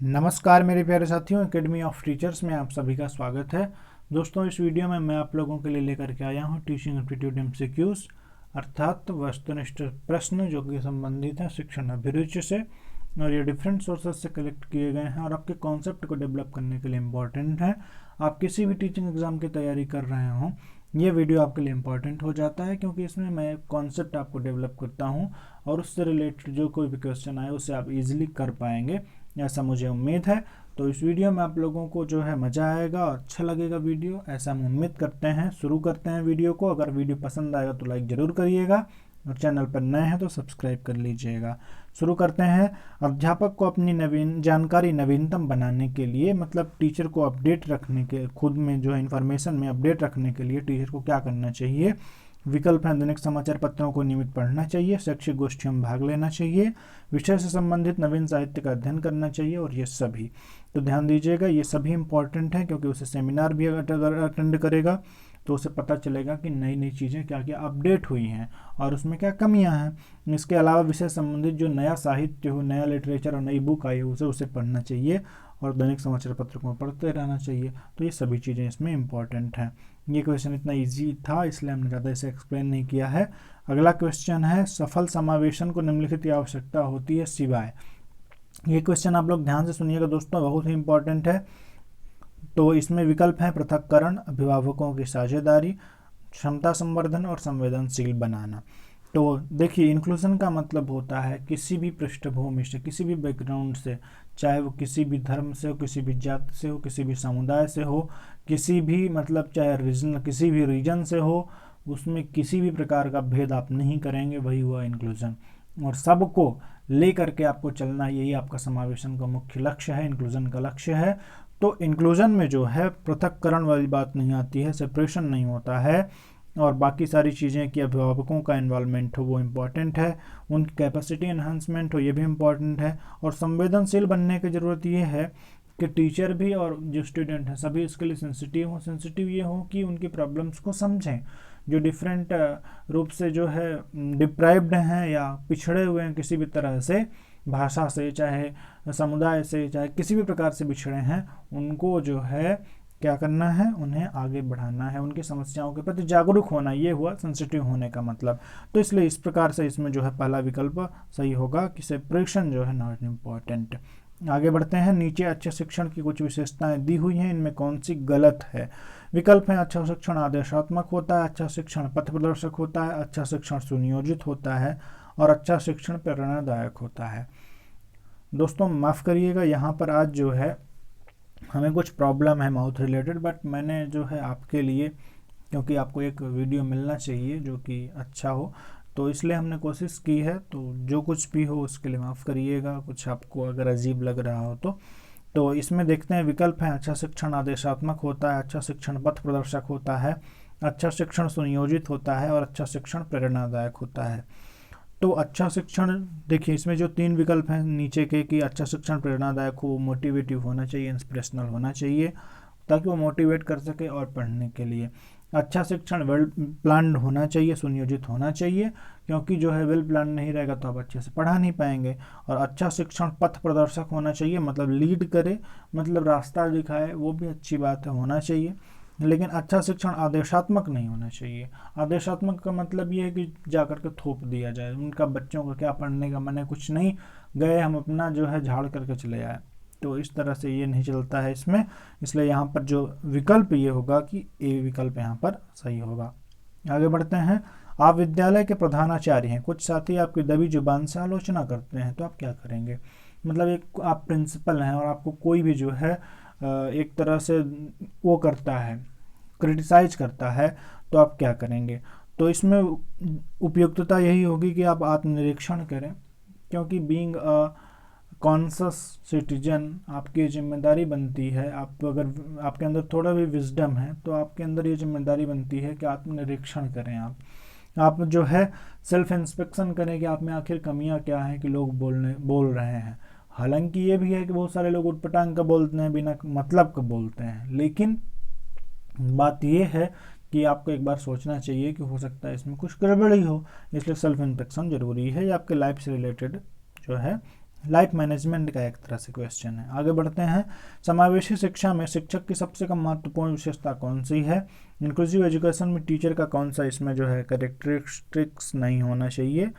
नमस्कार मेरे प्यारे साथियों, एकेडमी ऑफ टीचर्स में आप सभी का स्वागत है। दोस्तों, इस वीडियो में मैं आप लोगों के लिए लेकर के आया हूं टीचिंग एप्टीट्यूड एमसीक्यूज अर्थात वस्तुनिष्ठ प्रश्न जो कि संबंधित हैं शिक्षण अभिरुचि से, और ये डिफरेंट सोर्सेज से कलेक्ट किए गए हैं और आपके कॉन्सेप्ट को डेवलप करने के लिए इम्पॉर्टेंट है। आप किसी भी टीचिंग एग्जाम की तैयारी कर रहे हों, ये वीडियो आपके लिए इम्पॉर्टेंट हो जाता है क्योंकि इसमें मैं कॉन्सेप्ट आपको डेवलप करता हूँ और उससे रिलेटेड जो कोई भी क्वेश्चन आए उसे आप इजीली कर पाएंगे, ऐसा मुझे उम्मीद है। तो इस वीडियो में आप लोगों को जो है मज़ा आएगा और अच्छा लगेगा वीडियो, ऐसा हम उम्मीद करते हैं। शुरू करते हैं वीडियो को। अगर वीडियो पसंद आएगा तो लाइक ज़रूर करिएगा और चैनल पर नए हैं तो सब्सक्राइब कर लीजिएगा। शुरू करते हैं। अध्यापक को अपनी जानकारी नवीनतम बनाने के लिए, मतलब टीचर को अपडेट रखने के, खुद में जो है इन्फॉर्मेशन में अपडेट रखने के लिए टीचर को क्या करना चाहिए। विकल्प हैं: दैनिक समाचार पत्रों को नियमित पढ़ना चाहिए, शैक्षिक गोष्ठियों में भाग लेना चाहिए, विषय से संबंधित नवीन साहित्य का अध्ययन करना चाहिए, और ये सभी। तो ध्यान दीजिएगा, ये सभी इंपॉर्टेंट हैं क्योंकि उसे सेमिनार भी अगर अटेंड करेगा तो उसे पता चलेगा कि नई नई चीज़ें क्या क्या अपडेट हुई हैं और उसमें क्या कमियां हैं। इसके अलावा विषय संबंधित जो नया साहित्य हो, नया लिटरेचर और नई बुक आई हो उसे पढ़ना चाहिए और दैनिक समाचार पत्र को पढ़ते रहना चाहिए। तो ये सभी चीज़ें इसमें इंपॉर्टेंट हैं। ये क्वेश्चन इतना इजी था इसलिए हमने ज़्यादा इसे एक्सप्लेन नहीं किया है। अगला क्वेश्चन है: सफल समावेशन को निम्नलिखित आवश्यकता होती है सिवाय। ये क्वेश्चन आप लोग ध्यान से सुनिएगा दोस्तों, बहुत ही इंपॉर्टेंट है। तो इसमें विकल्प हैं: पृथक्करण, अभिभावकों की साझेदारी, क्षमता संवर्धन और संवेदनशील बनाना। तो देखिए, इंक्लूजन का मतलब होता है किसी भी पृष्ठभूमि से, किसी भी बैकग्राउंड से, चाहे वो किसी भी धर्म से हो, किसी भी जाति से हो, किसी भी समुदाय से हो, किसी भी मतलब चाहे रीजन, किसी भी रीजन से हो, उसमें किसी भी प्रकार का भेद आप नहीं करेंगे, वही हुआ इंक्लूजन। और सबको ले करके आपको चलना, यही आपका समावेशन का मुख्य लक्ष्य है, इंक्लूजन का लक्ष्य है। तो इंक्लूजन में जो है पृथक्करण वाली बात नहीं आती है, सेपरेशन नहीं होता है, और बाकी सारी चीज़ें कि अभिभावकों का इन्वॉल्वमेंट हो वो इम्पॉर्टेंट है, उनकी कैपेसिटी एनहांसमेंट हो ये भी इम्पॉर्टेंट है, और संवेदनशील बनने की ज़रूरत ये है कि टीचर भी और जो स्टूडेंट हैं सभी इसके लिए सेंसिटिव हों। सेंसिटिव ये हो कि उनकी प्रॉब्लम्स को समझें, जो डिफरेंट रूप से जो है डिप्राइव्ड हैं या पिछड़े हुए हैं किसी भी तरह से, भाषा से, चाहे समुदाय से, चाहे किसी भी प्रकार से बिछड़े हैं, उनको जो है क्या करना है, उन्हें आगे बढ़ाना है, उनकी समस्याओं के प्रति जागरूक होना, ये हुआ सेंसिटिव होने का मतलब। तो इसलिए इस प्रकार से इसमें जो है पहला विकल्प सही होगा कि सेपरेशन जो है नॉट इम्पॉर्टेंट। आगे बढ़ते हैं। नीचे अच्छे शिक्षण की कुछ विशेषताएं दी हुई हैं, इनमें कौन सी गलत है। विकल्प है: अच्छा शिक्षण आदेशात्मक होता है, अच्छा शिक्षण पथ प्रदर्शक होता है, अच्छा शिक्षण सुनियोजित होता है, और अच्छा शिक्षण प्रेरणादायक होता है। दोस्तों माफ़ करिएगा, यहाँ पर आज जो है हमें कुछ प्रॉब्लम है माउथ रिलेटेड, बट मैंने जो है आपके लिए, क्योंकि आपको एक वीडियो मिलना चाहिए जो कि अच्छा हो, तो इसलिए हमने कोशिश की है। तो जो कुछ भी हो उसके लिए माफ़ करिएगा, कुछ आपको अगर अजीब लग रहा हो तो इसमें देखते हैं। विकल्प है: अच्छा शिक्षण आदेशात्मक होता है, अच्छा शिक्षण पथ प्रदर्शक होता है, अच्छा शिक्षण सुनियोजित होता है, और अच्छा शिक्षण प्रेरणादायक होता है। तो अच्छा शिक्षण, देखिए इसमें जो तीन विकल्प हैं नीचे के, कि अच्छा शिक्षण प्रेरणादायक हो, मोटिवेटिव होना चाहिए, इंस्पिरेशनल होना चाहिए ताकि वो मोटिवेट कर सके और पढ़ने के लिए। अच्छा शिक्षण वेल प्लान्ड होना चाहिए, सुनियोजित होना चाहिए, क्योंकि जो है वेल प्लान नहीं रहेगा तो आप अच्छे से पढ़ा नहीं पाएंगे। और अच्छा शिक्षण पथ प्रदर्शक होना चाहिए, मतलब लीड करे, मतलब रास्ता दिखाए, वो भी अच्छी बात है, होना चाहिए। लेकिन अच्छा शिक्षण आदेशात्मक नहीं होना चाहिए। आदेशात्मक का मतलब ये है कि जाकर के थोप दिया जाए, उनका बच्चों का क्या पढ़ने का मन है, कुछ नहीं, गए हम अपना जो है झाड़ करके चले आए, तो इस तरह से ये नहीं चलता है इसमें। इसलिए यहाँ पर जो विकल्प ये होगा कि ए विकल्प यहाँ पर सही होगा। आगे बढ़ते हैं। आप विद्यालय के प्रधानाचार्य हैं, कुछ साथी आपकी दबी जुबान से आलोचना करते हैं, तो आप क्या करेंगे। मतलब एक आप प्रिंसिपल हैं और आपको कोई भी जो है एक तरह से वो करता है, क्रिटिसाइज करता है, तो आप क्या करेंगे। तो इसमें उपयुक्तता यही होगी कि आप आत्मनिरीक्षण करें, क्योंकि बीइंग अ कॉन्शियस सिटीजन आपकी जिम्मेदारी बनती है। आप अगर आपके अंदर थोड़ा भी विजडम है तो आपके अंदर ये जिम्मेदारी बनती है कि आत्मनिरीक्षण करें। आप जो है सेल्फ इंस्पेक्शन करें कि आप में आखिर कमियां क्या हैं कि लोग बोल रहे हैं। हालांकि ये भी है कि बहुत सारे लोग उटपटांग का बोलते हैं, बिना मतलब का बोलते हैं, लेकिन बात ये है कि आपको एक बार सोचना चाहिए कि हो सकता है इसमें कुछ गड़बड़ी हो, इसलिए सेल्फ इंस्पेक्शन जरूरी है। ये आपके लाइफ से रिलेटेड जो है लाइफ मैनेजमेंट का एक तरह से क्वेश्चन है। आगे बढ़ते हैं। समावेशी शिक्षा में शिक्षक की सबसे कम महत्वपूर्ण विशेषता कौन सी है? इंक्लूसिव एजुकेशन में टीचर का कौन सा इसमें जो है कैरेक्टरिस्टिक्स नहीं होना चाहिए?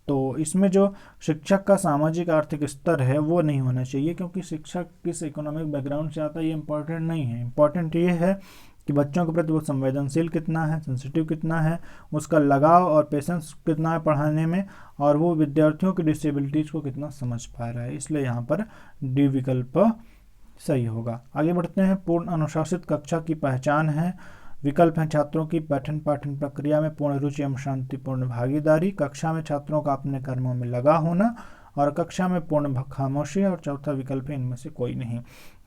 तो इसमें जो शिक्षक का सामाजिक आर्थिक स्तर है वो नहीं होना चाहिए, क्योंकि शिक्षक किस इकोनॉमिक बैकग्राउंड से आता है ये इंपॉर्टेंट नहीं है। इंपॉर्टेंट ये है कि बच्चों के प्रति वो संवेदनशील कितना है, सेंसिटिव कितना है, उसका लगाव और पेशेंस कितना है पढ़ाने में, और वो विद्यार्थियों की डिसेबिलिटीज़ को कितना समझ पा रहा है। इसलिए यहाँ पर डी विकल्प सही होगा। आगे बढ़ते हैं। पूर्ण अनुशासित कक्षा की पहचान है। विकल्प हैं छात्रों की पठन पाठन प्रक्रिया में पूर्ण रुचि एवं शांतिपूर्ण भागीदारी, कक्षा में छात्रों का अपने कर्मों में लगा होना, और कक्षा में पूर्ण खामोशी, और चौथा विकल्प है इनमें से कोई नहीं।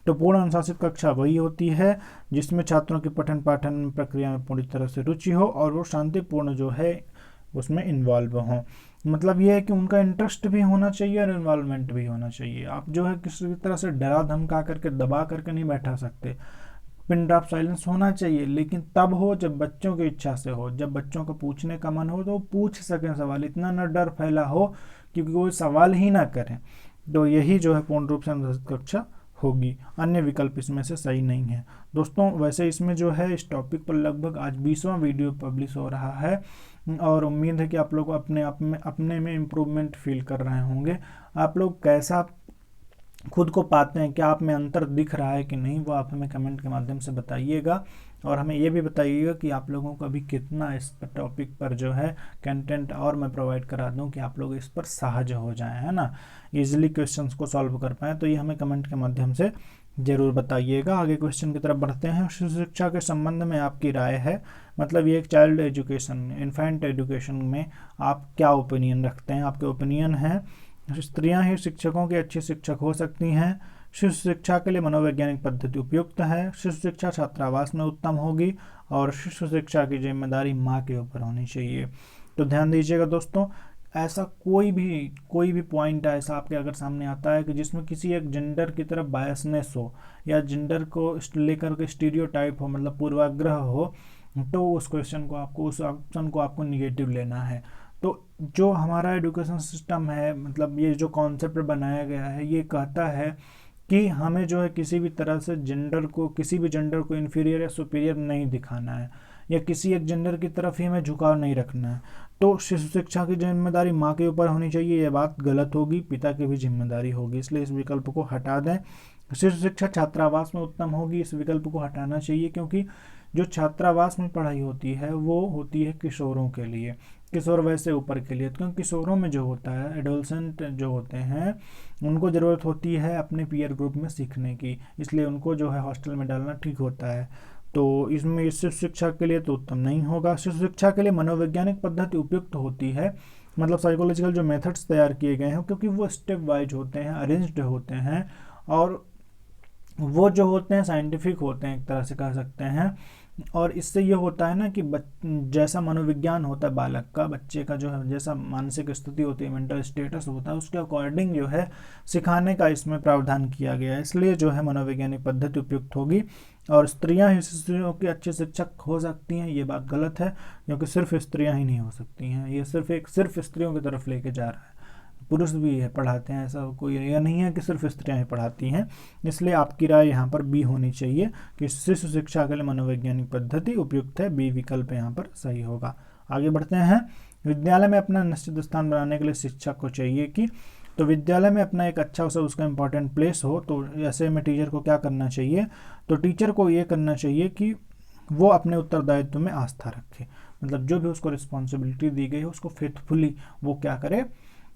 तो पूर्ण अनुशासित कक्षा वही होती है जिसमें छात्रों की पठन पाठन प्रक्रिया में पूरी तरह से रुचि हो और वो शांतिपूर्ण जो है उसमें इन्वॉल्व हो। मतलब ये है कि उनका इंटरेस्ट भी होना चाहिए और इन्वॉल्वमेंट भी होना चाहिए। आप जो है किसी भी तरह से डरा धमका करके दबा करके नहीं बैठा सकते। पिन ड्रॉप साइलेंस होना चाहिए, लेकिन तब हो जब बच्चों की इच्छा से हो, जब बच्चों को पूछने का मन हो तो वो पूछ सकें सवाल, इतना न डर फैला हो क्योंकि वो सवाल ही ना करें। तो यही जो है पूर्ण रूप से अनुशासित कक्षा होगी। अन्य विकल्प इसमें से सही नहीं है। दोस्तों वैसे इसमें जो है इस टॉपिक पर लगभग आज 20वां वीडियो पब्लिश हो रहा है, और उम्मीद है कि आप लोग अपने में इम्प्रूवमेंट फील कर रहे होंगे। आप लोग कैसा खुद को पाते हैं, क्या आप में अंतर दिख रहा है कि नहीं, वो आप हमें कमेंट के माध्यम से बताइएगा। और हमें ये भी बताइएगा कि आप लोगों को अभी कितना इस पर टॉपिक पर जो है कंटेंट और मैं प्रोवाइड करा दूं कि आप लोग इस पर सहज हो जाएं, है ना, इजीली क्वेश्चंस को सॉल्व कर पाएँ। तो ये हमें कमेंट के माध्यम से ज़रूर बताइएगा। आगे क्वेश्चन की तरफ बढ़ते हैं। शिशु शिक्षा के संबंध में आपकी राय है, मतलब ये एक चाइल्ड एजुकेशन, इन्फेंट एजुकेशन में आप क्या ओपिनियन रखते हैं? आपके ओपिनियन है स्त्रियां ही शिक्षकों की अच्छी शिक्षक हो सकती हैं, शिशु शिक्षा के लिए मनोवैज्ञानिक पद्धति उपयुक्त है, शिशु शिक्षा छात्रावास में उत्तम होगी, और शिशु शिक्षा की जिम्मेदारी माँ के ऊपर होनी चाहिए। तो ध्यान दीजिएगा दोस्तों, ऐसा कोई भी पॉइंट ऐसा आपके अगर सामने आता है कि जिसमें किसी एक जेंडर की तरफ बायसनेस हो या जेंडर को लेकर के स्टीरियोटाइप हो, मतलब पूर्वाग्रह हो, तो उस क्वेश्चन को आपको, उस ऑप्शन को आपको निगेटिव लेना है। तो जो हमारा एजुकेशन सिस्टम है, मतलब ये जो कॉन्सेप्ट बनाया गया है, ये कहता है कि हमें जो है किसी भी तरह से किसी भी जेंडर को इन्फीरियर या सुपीरियर नहीं दिखाना है, या किसी एक जेंडर की तरफ ही हमें झुकाव नहीं रखना है। तो शिशु शिक्षा की जिम्मेदारी माँ के ऊपर होनी चाहिए, ये बात गलत होगी, पिता की भी जिम्मेदारी होगी, इसलिए इस विकल्प को हटा दें। शिशु शिक्षा छात्रावास में उत्तम होगी, इस विकल्प को हटाना चाहिए, क्योंकि जो छात्रावास में पढ़ाई होती है वो होती है किशोरों के लिए, किशोर वैसे ऊपर के लिए। क्योंकि किशोरों में जो होता है, एडोलसेंट जो होते हैं, उनको ज़रूरत होती है अपने पीयर ग्रुप में सीखने की, इसलिए उनको जो है हॉस्टल में डालना ठीक होता है। तो इसमें शिशु शिक्षा के लिए तो उत्तम नहीं होगा। शिशु शिक्षा के लिए मनोवैज्ञानिक पद्धति उपयुक्त होती है, मतलब साइकोलॉजिकल जो मेथड्स तैयार किए गए हैं, क्योंकि वो स्टेप वाइज होते हैं, अरेंज्ड होते हैं, और वो जो होते हैं साइंटिफिक होते हैं, एक तरह से कह सकते हैं। और इससे ये होता है ना कि जैसा मनोविज्ञान होता है बालक का, बच्चे का जो है जैसा मानसिक स्थिति होती है, मेंटल स्टेटस होता है, उसके अकॉर्डिंग जो है सिखाने का इसमें प्रावधान किया गया है। इसलिए जो है मनोवैज्ञानिक पद्धति उपयुक्त होगी। और स्त्रियां ही स्त्रियों की अच्छी शिक्षक हो सकती हैं, ये बात गलत है, क्योंकि सिर्फ स्त्रियां ही नहीं हो सकती हैं। ये सिर्फ स्त्रियों की तरफ लेके जा रहा है, पुरुष भी है पढ़ाते हैं, ऐसा कोई यह नहीं है कि सिर्फ स्त्रियां ही पढ़ाती हैं। इसलिए आपकी राय यहाँ पर बी होनी चाहिए कि शिशु शिक्षा के लिए मनोवैज्ञानिक पद्धति उपयुक्त है, बी विकल्प यहाँ पर सही होगा। आगे बढ़ते हैं। विद्यालय में अपना निश्चित स्थान बनाने के लिए शिक्षक को चाहिए कि, तो विद्यालय में अपना एक अच्छा सा उसका इंपॉर्टेंट प्लेस हो, तो ऐसे में टीचर को क्या करना चाहिए? तो टीचर को ये करना चाहिए कि वो अपने उत्तरदायित्व में आस्था रखे, मतलब जो भी उसको रिस्पॉन्सिबिलिटी दी गई है उसको फेथफुली वो क्या करे,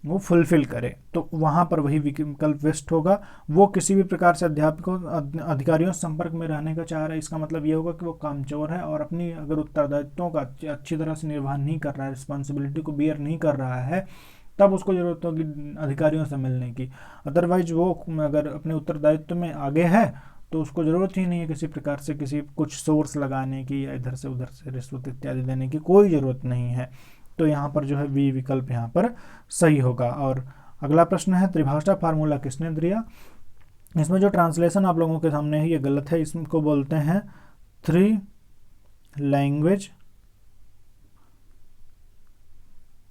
वो फुलफिल करे। तो वहाँ पर वही विकल्प बेस्ट होगा। वो किसी भी प्रकार से अध्यापकों अधिकारियों संपर्क में रहने का चाह रहा है, इसका मतलब ये होगा कि वो कामचोर है और अपनी अगर उत्तरदायित्वों का अच्छी तरह से निर्वहन नहीं कर रहा है, रिस्पॉन्सिबिलिटी को बियर नहीं कर रहा है, तब उसको ज़रूरत होगी अधिकारियों से मिलने की। अदरवाइज वो अगर अपने उत्तरदायित्व में आगे है तो उसको ज़रूरत ही नहीं है किसी प्रकार से किसी कुछ सोर्स लगाने की या इधर से उधर से रिश्वत इत्यादि देने की, कोई ज़रूरत नहीं है। तो यहाँ पर जो है बी विकल्प यहाँ पर सही होगा। और अगला प्रश्न है, त्रिभाषा फार्मूला किसने दिया? इसमें जो ट्रांसलेशन आप लोगों के सामने है ये गलत है, इसको बोलते हैं थ्री लैंग्वेज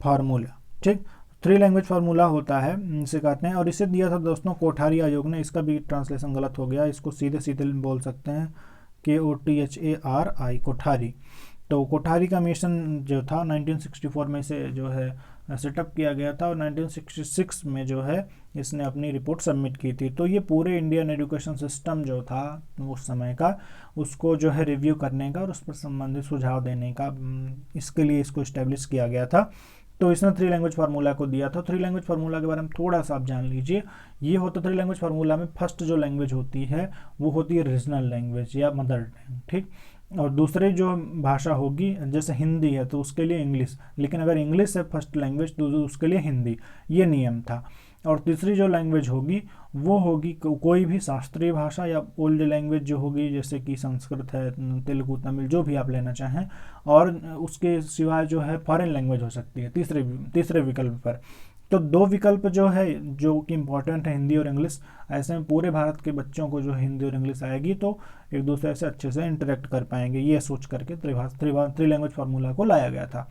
फार्मूला। ठीक, 3 लैंग्वेज फार्मूला होता है, इसे कहते हैं, और इसे दिया था दोस्तों कोठारी आयोग ने। इसका भी ट्रांसलेशन गलत हो गया, इसको सीधे सीधे बोल सकते हैं KOTHARI, कोठारी। तो कोठारी कमीशन जो था 1964 में से जो है सेटअप किया गया था, और 1966 में जो है इसने अपनी रिपोर्ट सबमिट की थी। तो ये पूरे इंडियन एजुकेशन सिस्टम जो था उस समय का, उसको जो है रिव्यू करने का और उस पर संबंधित सुझाव देने का, इसके लिए इसको इस्टेब्लिश किया गया था। तो इसने 3 लैंग्वेज फार्मूला को दिया था। 3 लैंग्वेज फार्मूला के बारे में थोड़ा सा आप जान लीजिए। ये होता 3 लैंग्वेज फार्मूला में फर्स्ट जो लैंग्वेज होती है वो होती है रीजनल लैंग्वेज या मदर टंग, ठीक। और दूसरी जो भाषा होगी, जैसे हिंदी है तो उसके लिए इंग्लिश, लेकिन अगर इंग्लिश है फर्स्ट लैंग्वेज तो उसके लिए हिंदी, ये नियम था। और तीसरी जो लैंग्वेज होगी वो होगी कोई भी शास्त्रीय भाषा या ओल्ड लैंग्वेज जो होगी, जैसे कि संस्कृत है, तेलुगु, तमिल, जो भी आप लेना चाहें। और उसके सिवाय जो है फॉरेन लैंग्वेज हो सकती है तीसरे विकल्प पर। तो 2 विकल्प जो है जो कि इम्पोर्टेंट है, हिंदी और इंग्लिश। ऐसे में पूरे भारत के बच्चों को जो हिंदी और इंग्लिश आएगी तो एक दूसरे से अच्छे से इंटरेक्ट कर पाएंगे, ये सोच करके 3 लैंग्वेज फार्मूला को लाया गया था।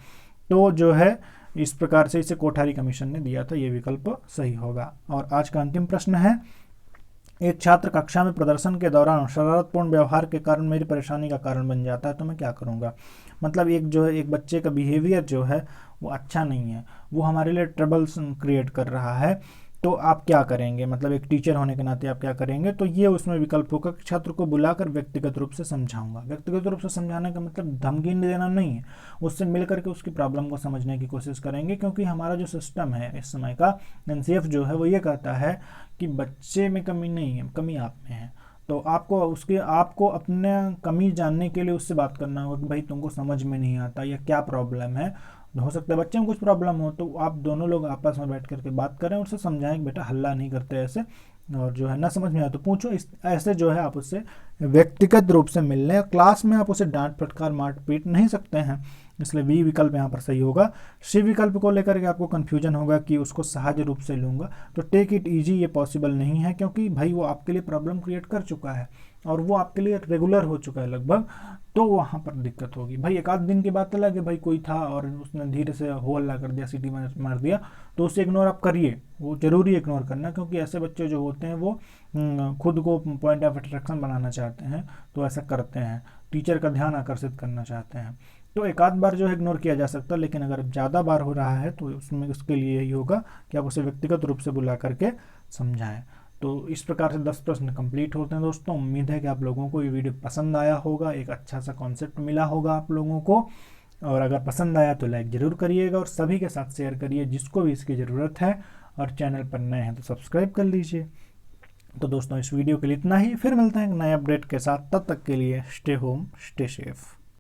तो जो है इस प्रकार से इसे कोठारी कमीशन ने दिया था, ये विकल्प सही होगा। और आज का अंतिम प्रश्न है, एक छात्र कक्षा में प्रदर्शन के दौरान शरारतपूर्ण व्यवहार के कारण मेरी परेशानी का कारण बन जाता है तो मैं क्या करूंगा। मतलब एक बच्चे का बिहेवियर जो है वो अच्छा नहीं है, वो हमारे लिए ट्रबल्स क्रिएट कर रहा है, तो आप क्या करेंगे, मतलब एक टीचर होने के नाते आप क्या करेंगे। तो ये उसमें विकल्प होगा कि छात्र को बुलाकर व्यक्तिगत रूप से समझाऊंगा। व्यक्तिगत रूप से समझाने का मतलब धमकी देना नहीं है, उससे मिलकर के उसकी प्रॉब्लम को समझने की कोशिश करेंगे। क्योंकि हमारा जो सिस्टम है इस समय का, NCF जो है वो ये कहता है कि बच्चे में कमी नहीं है, कमी आप में है। तो आपको अपने कमी जानने के लिए उससे बात करना होगा कि भाई तुमको समझ में नहीं आता या क्या प्रॉब्लम है। हो सकता है बच्चे में कुछ प्रॉब्लम हो, तो आप दोनों लोग आपस में बैठ करके बात करें, उससे समझाएं कि बेटा हल्ला नहीं करते ऐसे, और जो है ना समझ में आया तो पूछो। ऐसे जो है आप उससे व्यक्तिगत रूप से मिल लें। क्लास में आप उसे डांट फटकार मार पीट नहीं सकते हैं, इसलिए बी विकल्प यहाँ पर सही होगा। सी विकल्प को लेकर के आपको कन्फ्यूजन होगा कि उसको सहज रूप से लूँगा, तो टेक इट ईजी ये पॉसिबल नहीं है, क्योंकि भाई वो आपके लिए प्रॉब्लम क्रिएट कर चुका है और वो आपके लिए रेगुलर हो चुका है लगभग, तो वहाँ पर दिक्कत होगी। भाई एक आध दिन की बात अलग है, भाई कोई था और उसने धीरे से हो हल्ला कर दिया, सीटी मार दिया, तो उसे इग्नोर आप करिए, वो जरूरी इग्नोर करना, क्योंकि ऐसे बच्चे जो होते हैं वो खुद को पॉइंट ऑफ अट्रैक्शन बनाना चाहते हैं, तो ऐसा करते हैं, टीचर का ध्यान आकर्षित करना चाहते हैं। तो एक आध बार जो है इग्नोर किया जा सकता है, लेकिन अगर ज़्यादा बार हो रहा है तो उसके लिए यही होगा कि आप उसे व्यक्तिगत रूप से बुला करके समझाएं। तो इस प्रकार से 10 प्रश्न कंप्लीट होते हैं दोस्तों। उम्मीद है कि आप लोगों को ये वीडियो पसंद आया होगा, एक अच्छा सा कॉन्सेप्ट मिला होगा आप लोगों को। और अगर पसंद आया तो लाइक ज़रूर करिएगा और सभी के साथ शेयर करिए जिसको भी इसकी ज़रूरत है, और चैनल पर नए हैं तो सब्सक्राइब कर लीजिए। तो दोस्तों इस वीडियो के लिए इतना ही, फिर मिलते हैं एक नए अपडेट के साथ, तब तक के लिए स्टे होम स्टे सेफ।